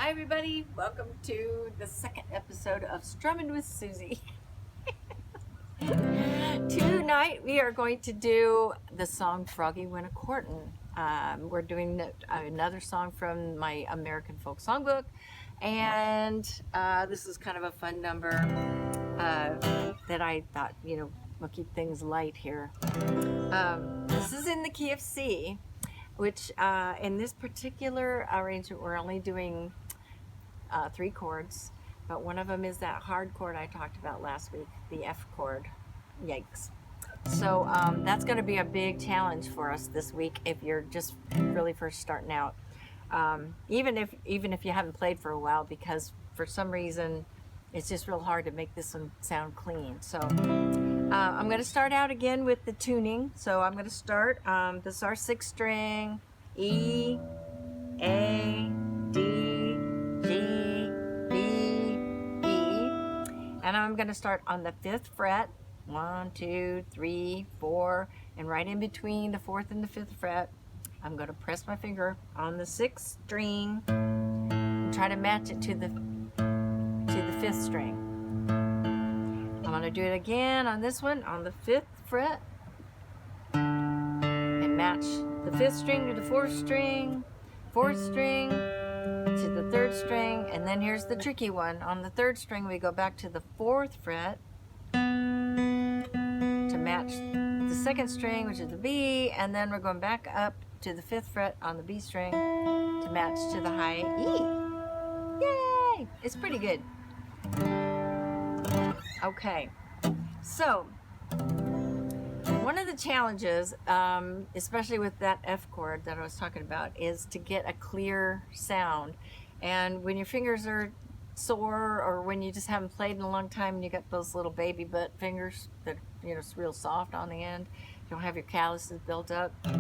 Hi everybody, welcome to the second episode of Strumming with Susie. Tonight we are going to do the song Froggy Went a Courtin'. We're doing another song from my American Folk Songbook, and this is kind of a fun number that I thought, we'll keep things light here. This is in the key of C, which in this particular arrangement we're only doing 3 chords, but one of them is that hard chord I talked about last week, the F chord. Yikes. So that's going to be a big challenge for us this week if you're just really first starting out, even if you haven't played for a while, because for some reason it's just real hard to make this one sound clean. So I'm going to start out again with the tuning. So I'm going to start, this is our 6th string, E, A, D, G, B, E, and I'm going to start on the 5th fret, 1, 2, 3, 4, and right in between the 4th and the 5th fret, I'm going to press my finger on the 6th string and try to match it to the 5th string. I'm going to do it again on this one, on the 5th fret, and match the 5th string to the 4th string, 4th string to the 3rd string, and then here's the tricky one. On the 3rd string we go back to the 4th fret to match the 2nd string, which is the B, and then we're going back up to the 5th fret on the B string to match to the high E. Yay! It's pretty good. Okay, so one of the challenges, especially with that F chord that I was talking about, is to get a clear sound. And when your fingers are sore, or when you just haven't played in a long time and you got those little baby butt fingers that it's real soft on the end, you don't have your calluses built up, it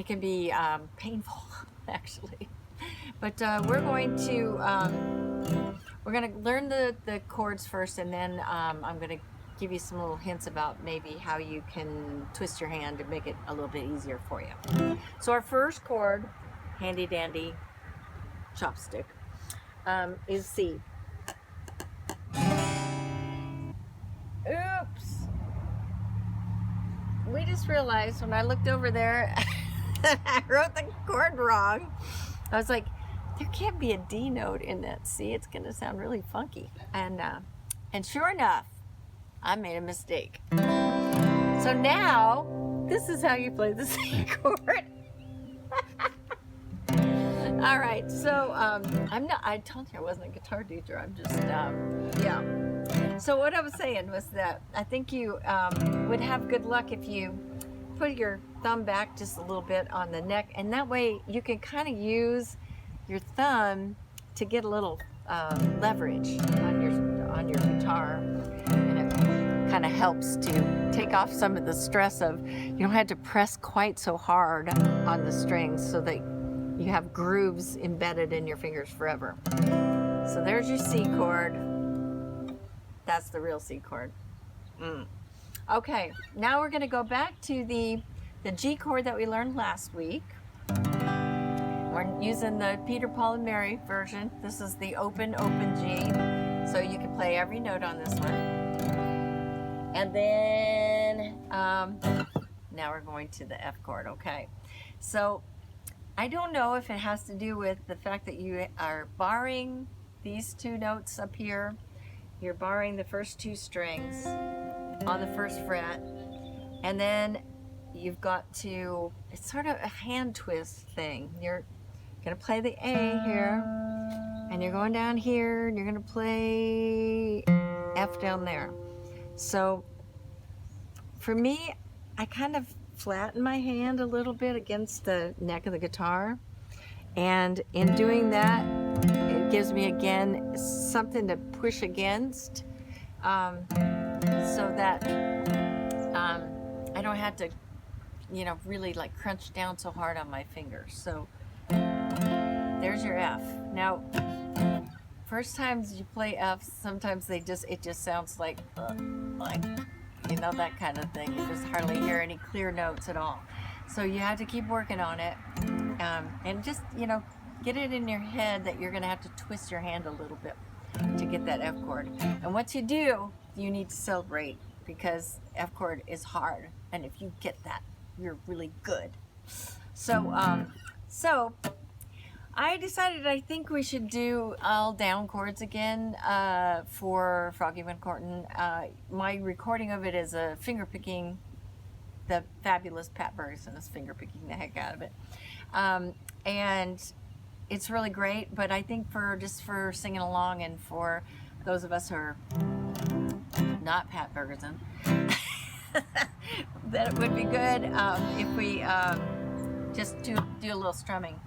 can be painful actually. But we're going to learn the chords first, and then I'm going to give you some little hints about maybe how you can twist your hand to make it a little bit easier for you. So our first chord, handy dandy chopstick, is C. Oops. We just realized when I looked over there I wrote the chord wrong. I was like, there can't be a D note in that C. It's going to sound really funky. And sure enough, I made a mistake. So now, this is how you play the C chord. All right, so I told you I wasn't a guitar teacher. I'm just, yeah. So what I was saying was that I think you would have good luck if you put your thumb back just a little bit on the neck, and that way you can kind of use your thumb to get a little leverage on your guitar, and it kind of helps to take off some of the stress of you don't have to press quite so hard on the strings, so that you have grooves embedded in your fingers forever. So there's your C chord. That's the real C chord. Okay, now we're going to go back to the G chord that we learned last week. We're using the Peter, Paul, and Mary version. This is the open G, so you can play every note on this one. And then now we're going to the F chord. Okay, so I don't know if it has to do with the fact that you are barring these 2 notes up here. You're barring the first 2 strings on the 1st fret, and then you've got to, it's sort of a hand twist thing. You're going to play the A here, and you're going down here, and you're going to play F down there. So for me, I kind of flatten my hand a little bit against the neck of the guitar, and in doing that, it gives me again something to push against, so that I don't have to really like crunch down so hard on my fingers. So there's your F. Now first times you play F, sometimes it just sounds like that kind of thing. You just hardly hear any clear notes at all. So you have to keep working on it. And just, get it in your head that you're going to have to twist your hand a little bit to get that F chord. And once you do, you need to celebrate, because F chord is hard. And if you get that, you're really good. So I decided I think we should do all down chords again for Froggy Van Courtin. My recording of it is a finger picking. The fabulous Pat Ferguson is finger picking the heck out of it. And it's really great, but I think for singing along, and for those of us who are not Pat Ferguson, that it would be good if we just do a little strumming.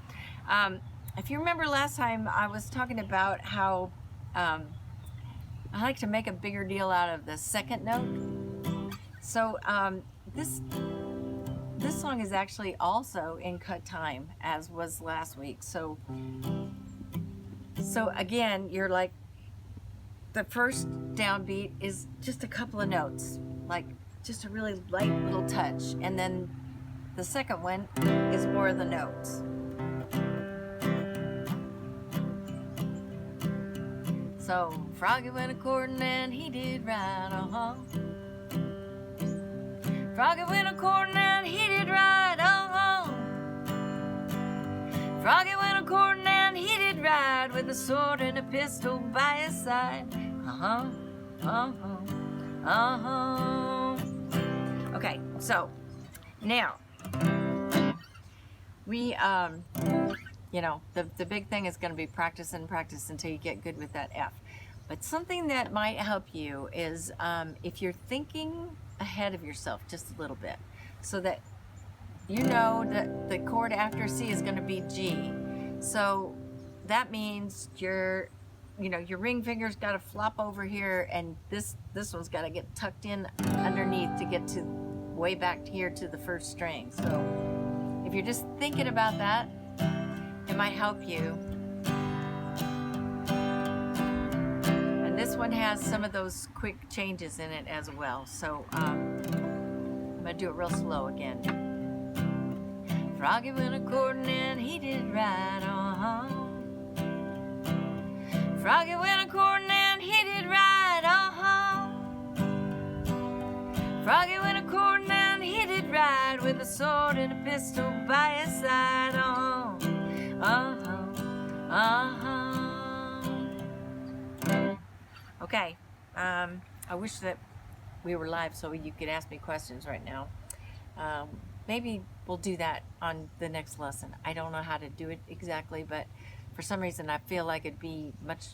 If you remember last time, I was talking about how I like to make a bigger deal out of the second note. So this song is actually also in cut time, as was last week. So again, you're like, the first downbeat is just a couple of notes, like just a really light little touch, and then the second one is more of the notes. So Froggy went a-courtin' and he did right, Froggy went a-courtin' and he did right, Froggy went a-courtin' and he did right, with a sword and a pistol by his side. Okay, so now we the big thing is going to be practice until you get good with that F. But something that might help you is if you're thinking ahead of yourself just a little bit, so that you know that the chord after C is going to be G. So that means your ring finger's got to flop over here, and this one's got to get tucked in underneath to get to way back here to the first string. So if you're just thinking about that, it might help you. And this one has some of those quick changes in it as well. So I'm gonna do it real slow again. Froggy went a-courtin' and he did right, Froggy went a-courtin' and he did right, Froggy went a-courtin' and he did right, with a sword and a pistol by his side, Okay, I wish that we were live so you could ask me questions right now. Maybe we'll do that on the next lesson. I don't know how to do it exactly, but for some reason I feel like it'd be much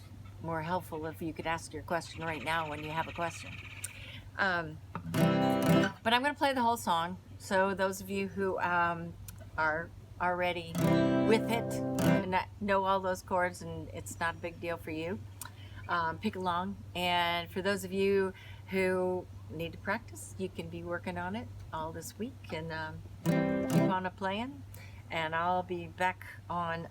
more helpful if you could ask your question right now when you have a question. But I'm going to play the whole song, so those of you who are already with it and know all those chords and it's not a big deal for you, pick along. And for those of you who need to practice, you can be working on it all this week and keep on playing. And I'll be back on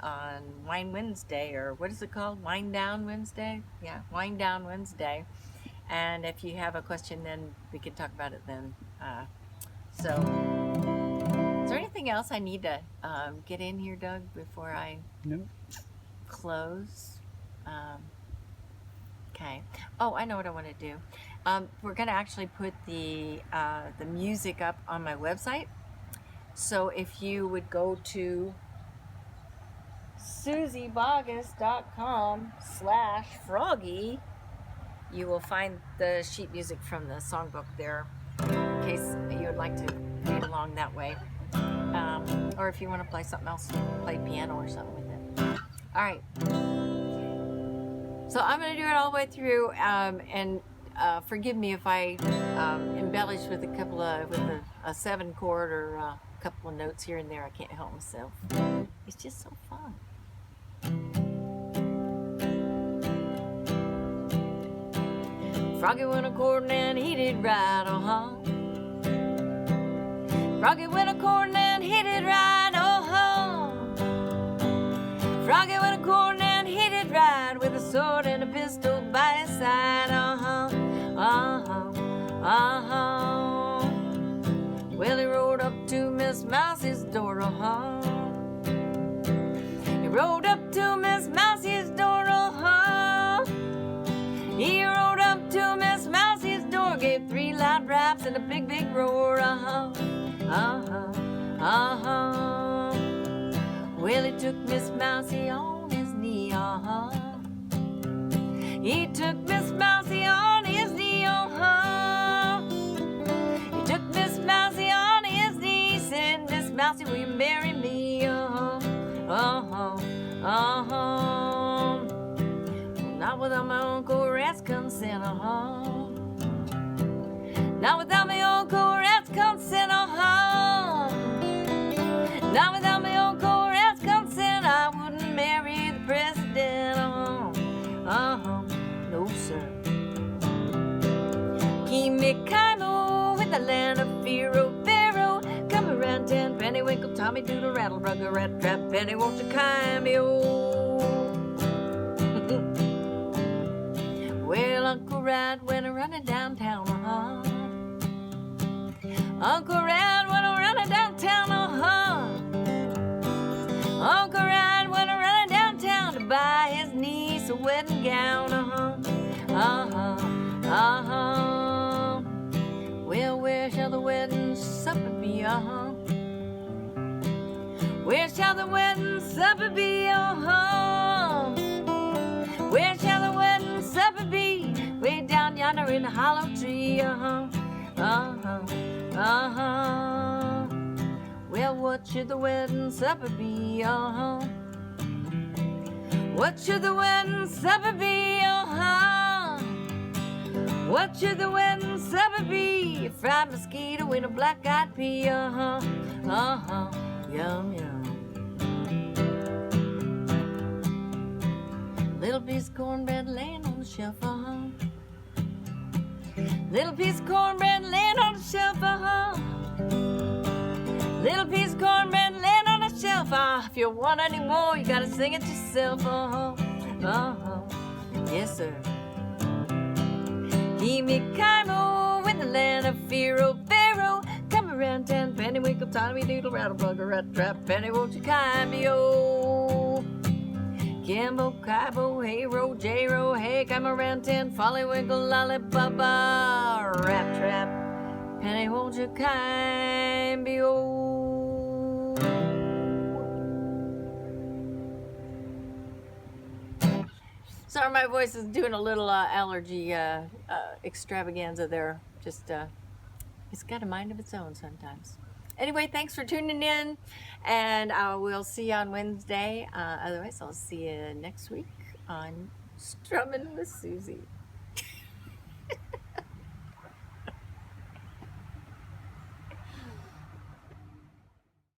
Wine Wednesday, or what is it called? Wind Down Wednesday? Yeah, Wind Down Wednesday. And if you have a question, then we can talk about it then. So, is there anything else I need to get in here, Doug, before I close? Okay. Oh, I know what I want to do. We're going to actually put the music up on my website. So if you would go to susiebogus.com/froggy, you will find the sheet music from the songbook there, in case you would like to read along that way. Or if you want to play something else, play piano or something with it. All right. So I'm going to do it all the way through, and forgive me if I embellish with a 7 chord or a couple of notes here and there. I can't help myself. It's just so fun. Froggy went a-courtin' and he did right, Froggy went a-courtin' and he did right, Froggy went a-courtin' and he did right, with a sword and a pistol by his side, Well, he rode up to Miss Mouse's door, and a big, big roar. Well, he took Miss Mousie on his knee. He took Miss Mousie on his knee. He took Miss Mousie on his knee. Said, Miss Mousie, will you marry me? Not without my Uncle Rat's consent, Not without my Uncle Rat's consent, Not without my Uncle Rat's consent, I wouldn't marry the president, No, sir. Kimi-Kimo in the land of Firo, Pharaoh. Come around, ten pennywinkle, Tommy Doodle, rattle, rugger, rat, trap, penny, won't you cameo? Well, Uncle Rat went a-running downtown, Uncle Rat went a-running downtown, Uncle Rat went a-running downtown to buy his niece a wedding gown, Well, where shall the wedding supper be, Where shall the wedding supper be, Where shall the wedding supper be? Way down yonder in the hollow tree, Well, what should the wedding supper be, What should the wedding supper be, What should the wedding supper be? A fried mosquito in a black-eyed pea, Yum, yum. Little piece of cornbread laying on the shelf, Little piece of cornbread laying on the shelf, Little piece of cornbread laying on the shelf, If you want any more, you gotta sing it yourself, Yes, sir. Kimi-Kimo in the land of Firo, Pharaoh. Come around, ten pennywinkle, Tommy Doodle, rattle, bugger, rat, trap, penny, won't you cameo? Kimbo, Kaibo, hey, ro, J-ro, hey, come around, ten, follywinkle, lollipapa, rat, trap, penny, won't you cameo? Sorry, my voice is doing a little allergy extravaganza there. Just, it's got a mind of its own sometimes. Anyway, thanks for tuning in, and I will see you on Wednesday. Otherwise, I'll see you next week on Strumming with Susie.